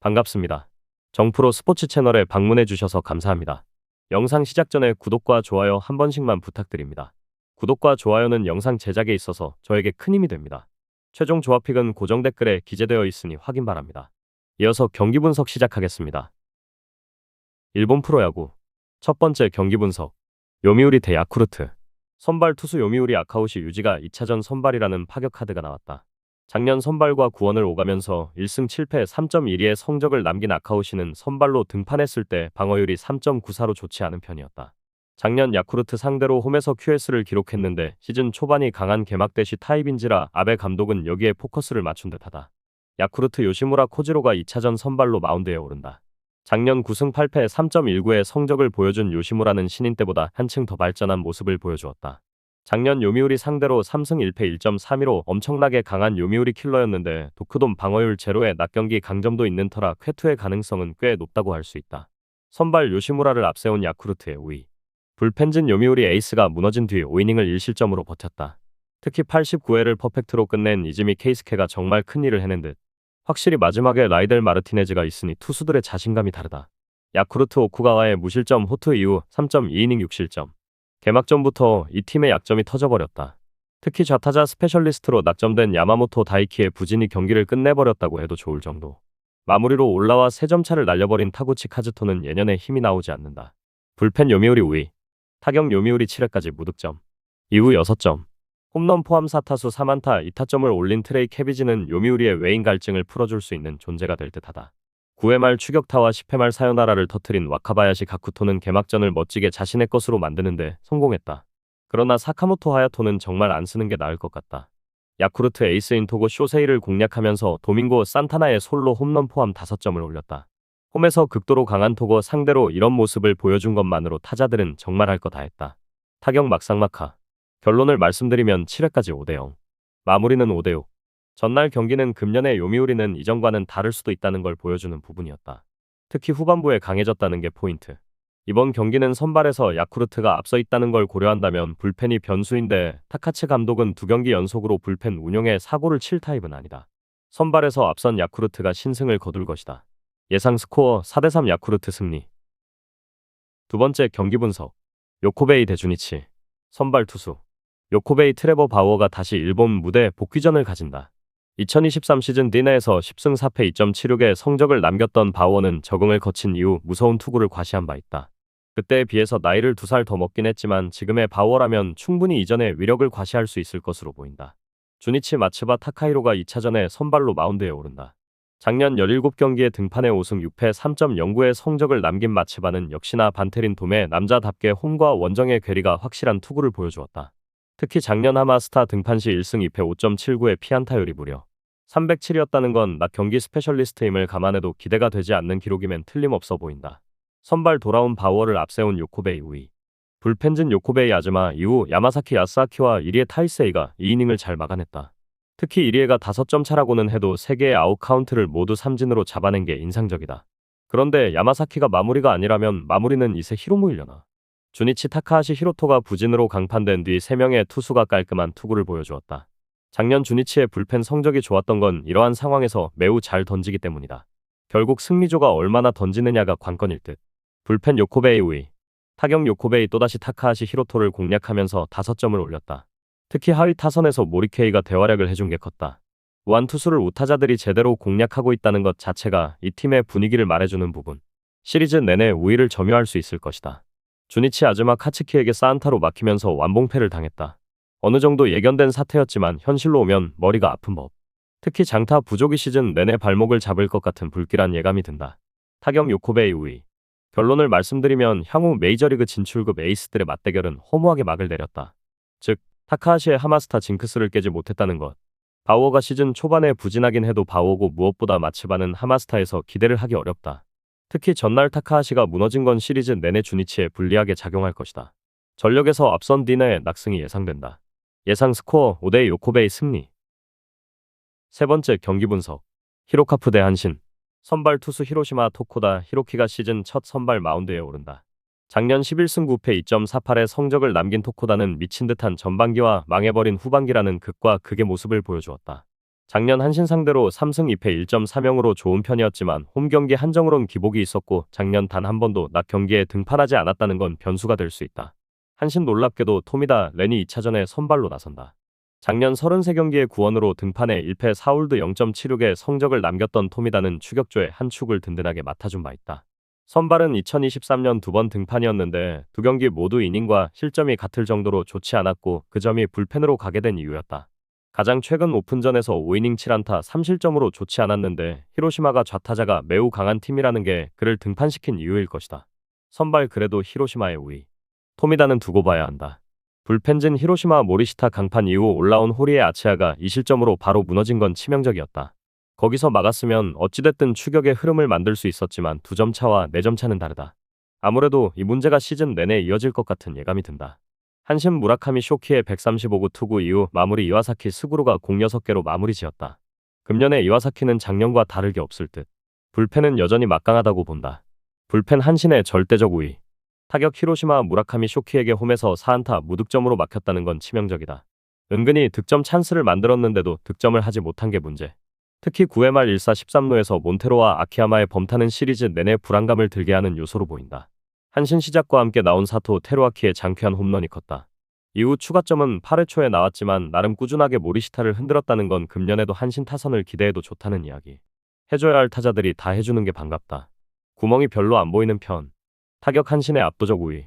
반갑습니다. 정프로 스포츠 채널에 방문해 주셔서 감사합니다. 영상 시작 전에 구독과 좋아요 한 번씩만 부탁드립니다. 구독과 좋아요는 영상 제작에 있어서 저에게 큰 힘이 됩니다. 최종 조합픽은 고정 댓글에 기재되어 있으니 확인 바랍니다. 이어서 경기 분석 시작하겠습니다. 일본 프로야구 첫 번째 경기 분석. 요미우리 대 야쿠르트. 선발 투수 요미우리 아카우시 유지가 2차전 선발이라는 파격 카드가 나왔다. 작년 선발과 구원을 오가면서 1승 7패 3.12의 성적을 남긴 아카우시는 선발로 등판했을 때 방어율이 3.94로 좋지 않은 편이었다. 작년 야쿠르트 상대로 홈에서 QS를 기록했는데 시즌 초반이 강한 개막대시 타입인지라 아베 감독은 여기에 포커스를 맞춘 듯하다. 야쿠르트 요시무라 코지로가 2차전 선발로 마운드에 오른다. 작년 9승 8패 3.19의 성적을 보여준 요시무라는 신인 때보다 한층 더 발전한 모습을 보여주었다. 작년 요미우리 상대로 3승 1패 1.32로 엄청나게 강한 요미우리 킬러였는데 도크돔 방어율 제로에 낮경기 강점도 있는 터라 쾌투의 가능성은 꽤 높다고 할 수 있다. 선발 요시무라를 앞세운 야쿠르트의 우위. 불펜진 요미우리 에이스가 무너진 뒤 5이닝을 1실점으로 버텼다. 특히 89회를 퍼펙트로 끝낸 이즈미 케이스케가 정말 큰일을 해낸 듯. 확실히 마지막에 라이델 마르티네즈가 있으니 투수들의 자신감이 다르다. 야쿠르트 오쿠가와의 무실점 호투 이후 3.2이닝 6실점. 개막전부터 이 팀의 약점이 터져버렸다. 특히 좌타자 스페셜리스트로 낙점된 야마모토 다이키의 부진이 경기를 끝내버렸다고 해도 좋을 정도. 마무리로 올라와 3점 차를 날려버린 타구치 카즈토는 예년에 힘이 나오지 않는다. 불펜 요미우리 우위. 타격 요미우리 7회까지 무득점. 이후 6점. 홈런 포함 4타수 4안타 2타점을 올린 트레이 캐비지는 요미우리의 외인 갈증을 풀어줄 수 있는 존재가 될 듯하다. 9회 말 추격타와 10회 말 사요나라를 터트린 와카바야시 가쿠토는 개막전을 멋지게 자신의 것으로 만드는데 성공했다. 그러나 사카모토 하야토는 정말 안 쓰는 게 나을 것 같다. 야쿠르트 에이스인 토고 쇼세이를 공략하면서 도밍고 산타나의 솔로 홈런 포함 5점을 올렸다. 홈에서 극도로 강한 토고 상대로 이런 모습을 보여준 것만으로 타자들은 정말 할 거 다 했다. 타격 막상막하. 결론을 말씀드리면 7회까지 5대0. 마무리는 5대6. 전날 경기는 금년의 요미우리는 이전과는 다를 수도 있다는 걸 보여주는 부분이었다. 특히 후반부에 강해졌다는 게 포인트. 이번 경기는 선발에서 야쿠르트가 앞서 있다는 걸 고려한다면 불펜이 변수인데 타카츠 감독은 2경기 연속으로 불펜 운용에 사고를 칠 타입은 아니다. 선발에서 앞선 야쿠르트가 신승을 거둘 것이다. 예상 스코어 4대3 야쿠르트 승리. 두 번째 경기 분석. 요코베이 대 주니치. 선발 투수. 요코베이 트레버 바우어가 다시 일본 무대 복귀전을 가진다. 2023 시즌 디내에서 10승 4패 2.76의 성적을 남겼던 바우어는 적응을 거친 이후 무서운 투구를 과시한 바 있다. 그때에 비해서 나이를 2살 더 먹긴 했지만 지금의 바우어라면 충분히 이전의 위력을 과시할 수 있을 것으로 보인다. 주니치 마츠바 타카히로가 2차전에 선발로 마운드에 오른다. 작년 17경기에 등판해 5승 6패 3.09의 성적을 남긴 마츠바는 역시나 반테린 돔의 남자답게 홈과 원정의 괴리가 확실한 투구를 보여주었다. 특히 작년 하마스타 등판 시 1승 2패 5.79의 피안타율이 무려 307이었다는 건 낮 경기 스페셜리스트임을 감안해도 기대가 되지 않는 기록이면 틀림없어 보인다. 선발 돌아온 바우어를 앞세운 요코베이 우위. 불펜진 요코베이 아즈마 이후 야마사키 야스아키와 이리에 타이세이가 2이닝을 잘 막아냈다. 특히 이리에가 5점 차라고는 해도 3개의 아웃 카운트를 모두 삼진으로 잡아낸 게 인상적이다. 그런데 야마사키가 마무리가 아니라면 마무리는 이세 히로무이려나. 주니치 타카하시 히로토가 부진으로 강판된 뒤 3명의 투수가 깔끔한 투구를 보여주었다. 작년 주니치의 불펜 성적이 좋았던 건 이러한 상황에서 매우 잘 던지기 때문이다. 결국 승리조가 얼마나 던지느냐가 관건일 듯. 불펜 요코베이 우위. 타격 요코베이 또다시 타카하시 히로토를 공략하면서 5점을 올렸다. 특히 하위 타선에서 모리케이가 대활약을 해준 게 컸다. 우한 투수를 우타자들이 제대로 공략하고 있다는 것 자체가 이 팀의 분위기를 말해주는 부분. 시리즈 내내 우위를 점유할 수 있을 것이다. 주니치 아즈마 카츠키에게 사안타로 막히면서 완봉패를 당했다. 어느 정도 예견된 사태였지만 현실로 오면 머리가 아픈 법. 특히 장타 부족이 시즌 내내 발목을 잡을 것 같은 불길한 예감이 든다. 타격 요코베이 우위. 결론을 말씀드리면 향후 메이저리그 진출급 에이스들의 맞대결은 허무하게 막을 내렸다. 즉, 타카하시의 하마스타 징크스를 깨지 못했다는 것. 바우어가 시즌 초반에 부진하긴 해도 바우어고 무엇보다 마츠바는 하마스타에서 기대를 하기 어렵다. 특히 전날 타카하시가 무너진 건 시리즈 내내 주니치에 불리하게 작용할 것이다. 전력에서 앞선 디나의 낙승이 예상된다. 예상 스코어 5대 요코베이 승리. 세 번째 경기 분석. 히로카프 대 한신. 선발 투수 히로시마 토코다 히로키가 시즌 첫 선발 마운드에 오른다. 작년 11승 9패 2.48의 성적을 남긴 토코다는 미친 듯한 전반기와 망해버린 후반기라는 극과 극의 모습을 보여주었다. 작년 한신 상대로 3승 2패 1.3영으로 좋은 편이었지만 홈 경기 한정으론 기복이 있었고 작년 단 한 번도 낮 경기에 등판하지 않았다는 건 변수가 될 수 있다. 한신 놀랍게도 토미다 렌이 2차전에 선발로 나선다. 작년 33경기의 구원으로 등판해 1패 4홀드 0.76의 성적을 남겼던 토미다는 추격조의 한 축을 든든하게 맡아준 바 있다. 선발은 2023년 두 번 등판이었는데 두 경기 모두 이닝과 실점이 같을 정도로 좋지 않았고 그 점이 불펜으로 가게 된 이유였다. 가장 최근 오픈전에서 5이닝 7안타 3실점으로 좋지 않았는데 히로시마가 좌타자가 매우 강한 팀이라는 게 그를 등판시킨 이유일 것이다. 선발 그래도 히로시마의 우위. 토미다는 두고 봐야 한다. 불펜진 히로시마 모리시타 강판 이후 올라온 호리의 아치아가 이 실점으로 바로 무너진 건 치명적이었다. 거기서 막았으면 어찌됐든 추격의 흐름을 만들 수 있었지만 2점 차와 4점 차는 다르다. 아무래도 이 문제가 시즌 내내 이어질 것 같은 예감이 든다. 한신 무라카미 쇼키의 135구 투구 이후 마무리 이와사키 스구루가 공 6개로 마무리 지었다. 금년의 이와사키는 작년과 다르게 없을 듯. 불펜은 여전히 막강하다고 본다. 불펜 한신의 절대적 우위. 타격 히로시마 무라카미 쇼키에게 홈에서 4안타 무득점으로 막혔다는 건 치명적이다. 은근히 득점 찬스를 만들었는데도 득점을 하지 못한 게 문제. 특히 9회 말 1사 13루에서 몬테로와 아키야마의 범타는 시리즈 내내 불안감을 들게 하는 요소로 보인다. 한신 시작과 함께 나온 사토 테루아키의 장쾌한 홈런이 컸다. 이후 추가점은 8회 초에 나왔지만 나름 꾸준하게 모리시타를 흔들었다는 건 금년에도 한신 타선을 기대해도 좋다는 이야기. 해줘야 할 타자들이 다 해주는 게 반갑다. 구멍이 별로 안 보이는 편. 타격 한신의 압도적 우위.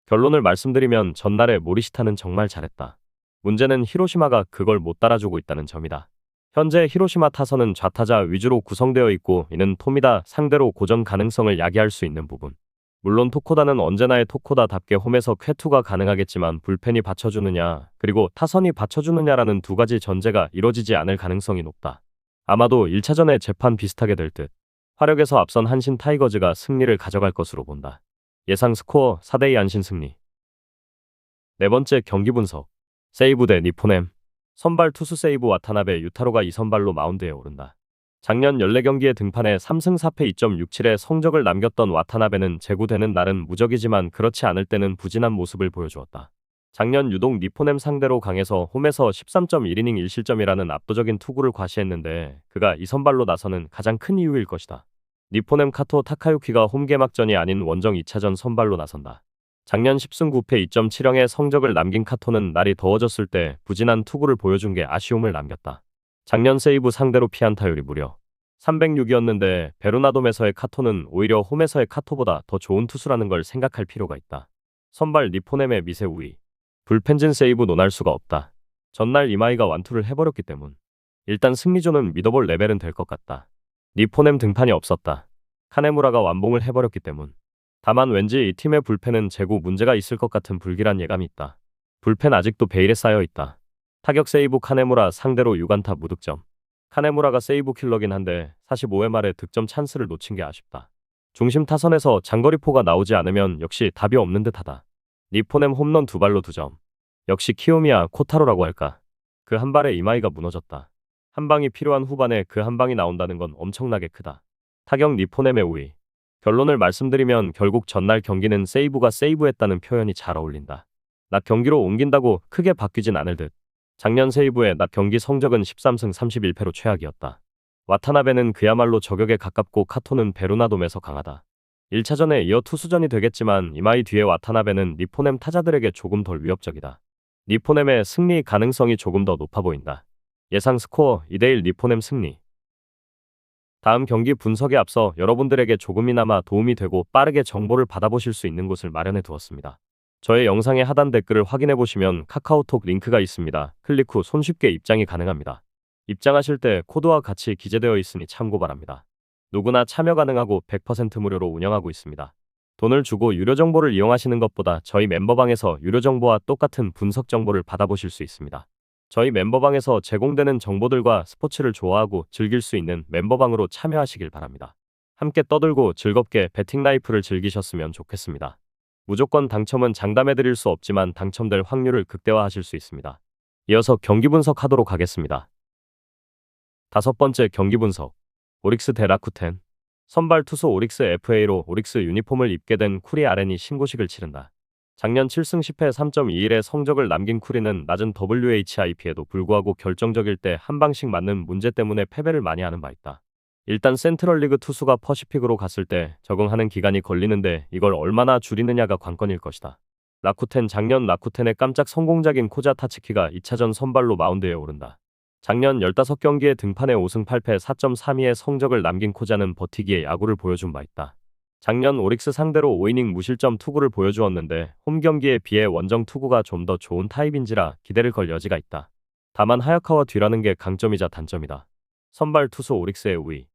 결론을 말씀드리면 전날의 모리시타는 정말 잘했다. 문제는 히로시마가 그걸 못 따라주고 있다는 점이다. 현재 히로시마 타선은 좌타자 위주로 구성되어 있고 이는 토미다 상대로 고전 가능성을 야기할 수 있는 부분. 물론 토코다는 언제나의 토코다답게 홈에서 쾌투가 가능하겠지만 불펜이 받쳐주느냐 그리고 타선이 받쳐주느냐라는 두 가지 전제가 이뤄지지 않을 가능성이 높다. 아마도 1차전의 재판 비슷하게 될 듯. 화력에서 앞선 한신 타이거즈가 승리를 가져갈 것으로 본다. 예상 스코어 4대2 한신 승리. 네 번째 경기 분석. 세이브 대 니포넴. 선발 투수 세이브 와타나베 유타로가 2선발로 마운드에 오른다. 작년 14경기에 등판해 3승 4패 2.67의 성적을 남겼던 와타나베는 제구되는 날은 무적이지만 그렇지 않을 때는 부진한 모습을 보여주었다. 작년 유독 니포넴 상대로 강해서 홈에서 13.1이닝 1실점이라는 압도적인 투구를 과시했는데 그가 2선발로 나서는 가장 큰 이유일 것이다. 니포넴 카토 타카유키가 홈 개막전이 아닌 원정 2차전 선발로 나선다. 작년 10승 9패 2.70의 성적을 남긴 카토는 날이 더워졌을 때 부진한 투구를 보여준 게 아쉬움을 남겼다. 작년 세이브 상대로 피안타율이 무려 306이었는데 베르나돔에서의 카토는 오히려 홈에서의 카토보다 더 좋은 투수라는 걸 생각할 필요가 있다. 선발 니포넴의 미세 우위. 불펜진 세이브 논할 수가 없다. 전날 이마이가 완투를 해버렸기 때문. 일단 승리조는 믿어볼 레벨은 될 것 같다. 니포넴 등판이 없었다. 카네무라가 완봉을 해버렸기 때문. 다만 왠지 이 팀의 불펜은 재고 문제가 있을 것 같은 불길한 예감이 있다. 불펜 아직도 베일에 쌓여 있다. 타격 세이브 카네무라 상대로 6안타 무득점. 카네무라가 세이브 킬러긴 한데 45회 말에 득점 찬스를 놓친 게 아쉽다. 중심 타선에서 장거리포가 나오지 않으면 역시 답이 없는 듯하다. 니포넴 홈런 2발로 2점. 역시 키오미야 코타로라고 할까. 그 한 발에 이마이가 무너졌다. 한 방이 필요한 후반에 그 한 방이 나온다는 건 엄청나게 크다. 타격 니포넴의 우위. 결론을 말씀드리면 결국 전날 경기는 세이브가 세이브했다는 표현이 잘 어울린다. 낮 경기로 옮긴다고 크게 바뀌진 않을 듯. 작년 세이브의 낮 경기 성적은 13승 31패로 최악이었다. 와타나베는 그야말로 저격에 가깝고 카토는 베르나돔에서 강하다. 1차전에 이어 투수전이 되겠지만 이마이 뒤에 와타나베는 니포넴 타자들에게 조금 덜 위협적이다. 니포넴의 승리 가능성이 조금 더 높아 보인다. 예상 스코어 2대1 니포넴 승리. 다음 경기 분석에 앞서 여러분들에게 조금이나마 도움이 되고 빠르게 정보를 받아보실 수 있는 곳을 마련해 두었습니다. 저의 영상의 하단 댓글을 확인해 보시면 카카오톡 링크가 있습니다. 클릭 후 손쉽게 입장이 가능합니다. 입장하실 때 코드와 같이 기재되어 있으니 참고 바랍니다. 누구나 참여 가능하고 100% 무료로 운영하고 있습니다. 돈을 주고 유료 정보를 이용하시는 것보다 저희 멤버방에서 유료 정보와 똑같은 분석 정보를 받아보실 수 있습니다. 저희 멤버방에서 제공되는 정보들과 스포츠를 좋아하고 즐길 수 있는 멤버방으로 참여하시길 바랍니다. 함께 떠들고 즐겁게 배팅 라이프를 즐기셨으면 좋겠습니다. 무조건 당첨은 장담해드릴 수 없지만 당첨될 확률을 극대화하실 수 있습니다. 이어서 경기 분석하도록 하겠습니다. 다섯 번째 경기 분석. 오릭스 대 라쿠텐. 선발 투수 오릭스 FA로 오릭스 유니폼을 입게 된 쿠리 아렌이 신고식을 치른다. 작년 7승 10패 3.21의 성적을 남긴 쿠리는 낮은 WHIP에도 불구하고 결정적일 때 한 방씩 맞는 문제 때문에 패배를 많이 하는 바 있다. 일단 센트럴리그 투수가 퍼시픽으로 갔을 때 적응하는 기간이 걸리는데 이걸 얼마나 줄이느냐가 관건일 것이다. 라쿠텐 작년 라쿠텐의 깜짝 성공작인 코자 타츠키가 2차전 선발로 마운드에 오른다. 작년 15경기에 등판해 5승 8패 4.32의 성적을 남긴 코자는 버티기에 야구를 보여준 바 있다. 작년 오릭스 상대로 5이닝 무실점 투구를 보여주었는데 홈 경기에 비해 원정 투구가 좀 더 좋은 타입인지라 기대를 걸 여지가 있다. 다만 하야카와 뒤라는 게 강점이자 단점이다. 선발 투수 오릭스의 우위.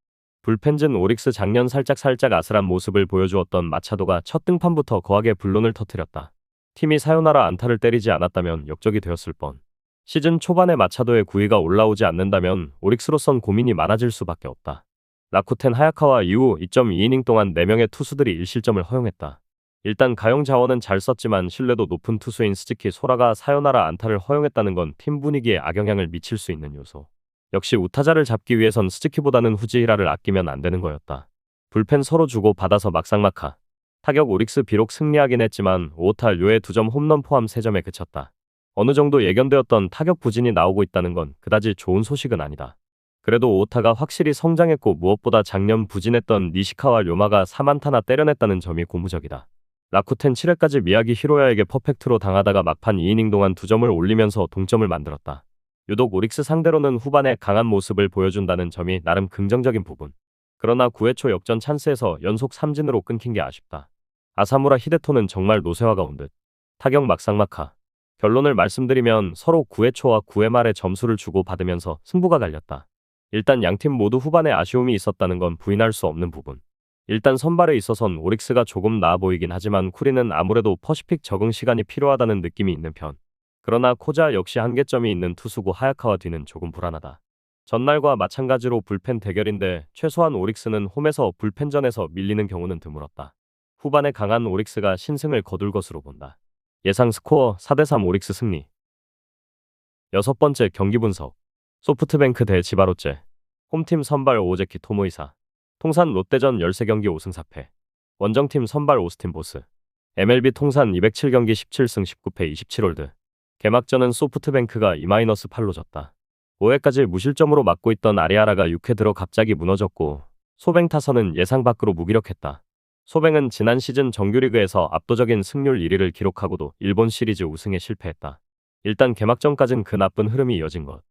불펜진 오릭스 작년 살짝 아슬한 모습을 보여주었던 마차도가 첫 등판부터 거하게 불론을 터뜨렸다. 팀이 사요나라 안타를 때리지 않았다면 역적이 되었을 뻔. 시즌 초반에 마차도의 구위가 올라오지 않는다면 오릭스로선 고민이 많아질 수밖에 없다. 라쿠텐 하야카와 이후 2.2이닝 동안 4명의 투수들이 1실점을 허용했다. 일단 가용 자원은 잘 썼지만 신뢰도 높은 투수인 스즈키 소라가 사요나라 안타를 허용했다는 건 팀 분위기에 악영향을 미칠 수 있는 요소. 역시 우타자를 잡기 위해선 스즈키보다는 후지히라를 아끼면 안 되는 거였다. 불펜 서로 주고 받아서 막상막하. 타격 오릭스 비록 승리하긴 했지만 5타 료의 2점 홈런 포함 3점에 그쳤다. 어느 정도 예견되었던 타격 부진이 나오고 있다는 건 그다지 좋은 소식은 아니다. 그래도 오타가 확실히 성장했고 무엇보다 작년 부진했던 니시카와 료마가 3안타나 때려냈다는 점이 고무적이다. 라쿠텐 7회까지 미야기 히로야에게 퍼펙트로 당하다가 막판 2이닝 동안 2점을 올리면서 동점을 만들었다. 유독 오릭스 상대로는 후반에 강한 모습을 보여준다는 점이 나름 긍정적인 부분. 그러나 9회 초 역전 찬스에서 연속 삼진으로 끊긴 게 아쉽다. 아사무라 히데토는 정말 노세화가 온 듯. 타격 막상막하. 결론을 말씀드리면 서로 9회 초와 9회 말에 점수를 주고 받으면서 승부가 갈렸다. 일단 양팀 모두 후반에 아쉬움이 있었다는 건 부인할 수 없는 부분. 일단 선발에 있어선 오릭스가 조금 나아 보이긴 하지만 쿠리는 아무래도 퍼시픽 적응 시간이 필요하다는 느낌이 있는 편. 그러나 코자 역시 한계점이 있는 투수고 하야카와 뒤는 조금 불안하다. 전날과 마찬가지로 불펜 대결인데 최소한 오릭스는 홈에서 불펜전에서 밀리는 경우는 드물었다. 후반에 강한 오릭스가 신승을 거둘 것으로 본다. 예상 스코어 4대3 오릭스 승리. 6번째 경기 분석. 소프트뱅크 대 지바롯제. 홈팀 선발 오제키 토모이사. 통산 롯데전 13경기 5승 4패. 원정팀 선발 오스틴 보스. MLB 통산 207경기 17승 19패 27홀드. 개막전은 소프트뱅크가 2-8로 졌다. 5회까지 무실점으로 막고 있던 아리아라가 6회 들어 갑자기 무너졌고 소뱅 타선은 예상 밖으로 무기력했다. 소뱅은 지난 시즌 정규리그에서 압도적인 승률 1위를 기록하고도 일본 시리즈 우승에 실패했다. 일단 개막전까진 그 나쁜 흐름이 이어진 것.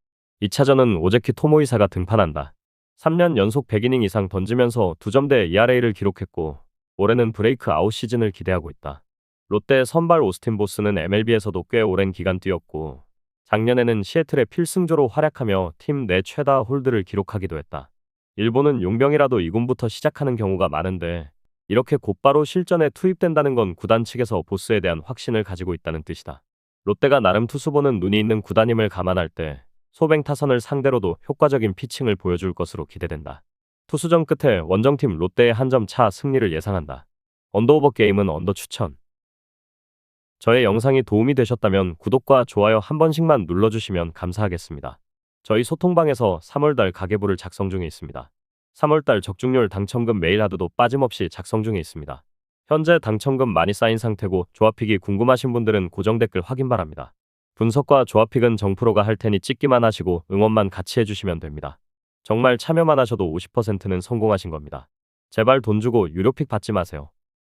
2차전은 오제키 토모이사가 등판한다. 3년 연속 100이닝 이상 던지면서 2점대 ERA를 기록했고 올해는 브레이크 아웃 시즌을 기대하고 있다. 롯데 선발 오스틴 보스는 MLB에서도 꽤 오랜 기간 뛰었고 작년에는 시애틀의 필승조로 활약하며 팀 내 최다 홀드를 기록하기도 했다. 일본은 용병이라도 2군부터 시작하는 경우가 많은데 이렇게 곧바로 실전에 투입된다는 건 구단 측에서 보스에 대한 확신을 가지고 있다는 뜻이다. 롯데가 나름 투수 보는 눈이 있는 구단임을 감안할 때 소뱅 타선을 상대로도 효과적인 피칭을 보여줄 것으로 기대된다. 투수전 끝에 원정팀 롯데의 한 점 차 승리를 예상한다. 언더오버 게임은 언더 추천. 저의 영상이 도움이 되셨다면 구독과 좋아요 한 번씩만 눌러주시면 감사하겠습니다. 저희 소통방에서 3월달 가계부를 작성 중에 있습니다. 3월달 적중률 당첨금 메일 하드도 빠짐없이 작성 중에 있습니다. 현재 당첨금 많이 쌓인 상태고 조합픽이 궁금하신 분들은 고정 댓글 확인 바랍니다. 분석과 조합픽은 정프로가 할 테니 찍기만 하시고 응원만 같이 해주시면 됩니다. 정말 참여만 하셔도 50%는 성공하신 겁니다. 제발 돈 주고 유료픽 받지 마세요.